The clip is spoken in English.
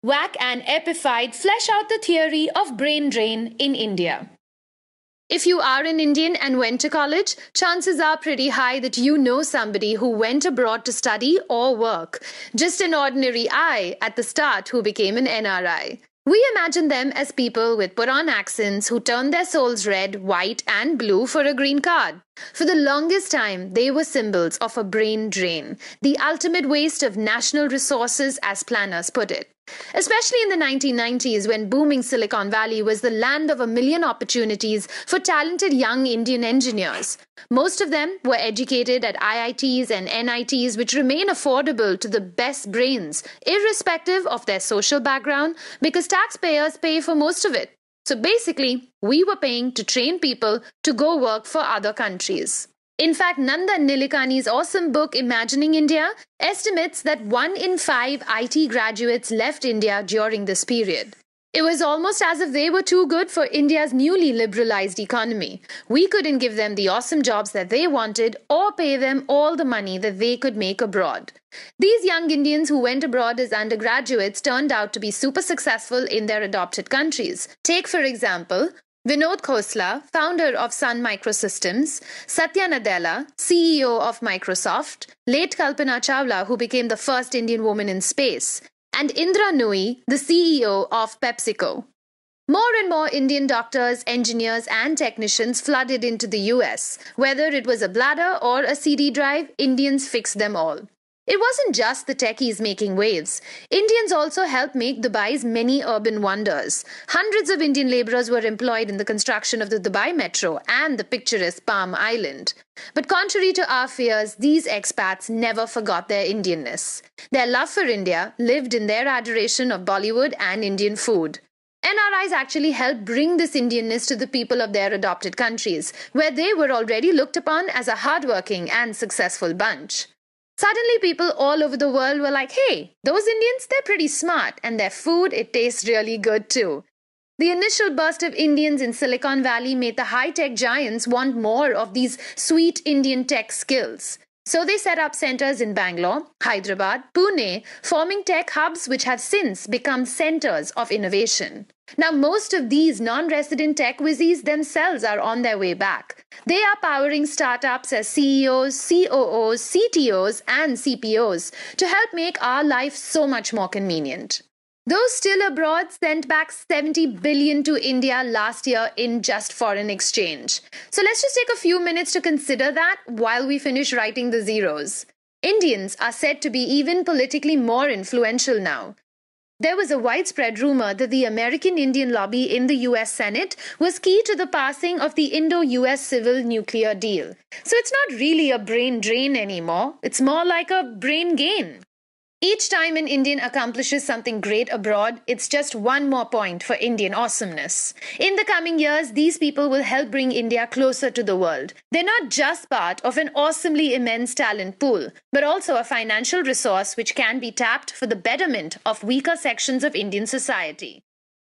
Whack and Epified flesh out the theory of brain drain in India. If you are an Indian and went to college, chances are pretty high that you know somebody who went abroad to study or work. Just an ordinary I at the start who became an NRI. We imagine them as people with put on accents who turn their souls red, white, and blue for a green card. For the longest time, they were symbols of a brain drain, the ultimate waste of national resources, as planners put it. Especially in the 1990s, when booming Silicon Valley was the land of a million opportunities for talented young Indian engineers. Most of them were educated at IITs and NITs, which remain affordable to the best brains, irrespective of their social background, because taxpayers pay for most of it. So basically, we were paying to train people to go work for other countries. In fact, Nandan Nilekani's awesome book Imagining India estimates that 1 in 5 IT graduates left India during this period. It was almost as if they were too good for India's newly liberalized economy. We couldn't give them the awesome jobs that they wanted or pay them all the money that they could make abroad. These young Indians who went abroad as undergraduates turned out to be super successful in their adopted countries. Take, for example, Vinod Khosla, founder of Sun Microsystems, Satya Nadella, CEO of Microsoft, late Kalpana Chawla, who became the first Indian woman in space, and Indra Nooyi, the CEO of PepsiCo. More and more Indian doctors, engineers, and technicians flooded into the US. Whether it was a bladder or a CD drive, Indians fixed them all. It wasn't just the techies making waves. Indians also helped make Dubai's many urban wonders. Hundreds of Indian laborers were employed in the construction of the Dubai Metro and the picturesque Palm Island. But contrary to our fears, these expats never forgot their Indianness. Their love for India lived in their adoration of Bollywood and Indian food. NRIs actually helped bring this Indianness to the people of their adopted countries, where they were already looked upon as a hardworking and successful bunch. Suddenly, people all over the world were like, hey, those Indians, they're pretty smart, and their food, it tastes really good too. The initial burst of Indians in Silicon Valley made the high-tech giants want more of these sweet Indian tech skills. So they set up centers in Bangalore, Hyderabad, Pune, forming tech hubs which have since become centers of innovation. Now, most of these non-resident tech whizzies themselves are on their way back. They are powering startups as CEOs, COOs, CTOs, and CPOs to help make our life so much more convenient. Those still abroad sent back 70 billion to India last year in just foreign exchange. So let's just take a few minutes to consider that while we finish writing the zeros. Indians are said to be even politically more influential now. There was a widespread rumor that the American Indian lobby in the US Senate was key to the passing of the Indo-US civil nuclear deal. So it's not really a brain drain anymore. It's more like a brain gain. Each time an Indian accomplishes something great abroad, it's just one more point for Indian awesomeness. In the coming years, these people will help bring India closer to the world. They're not just part of an awesomely immense talent pool, but also a financial resource which can be tapped for the betterment of weaker sections of Indian society.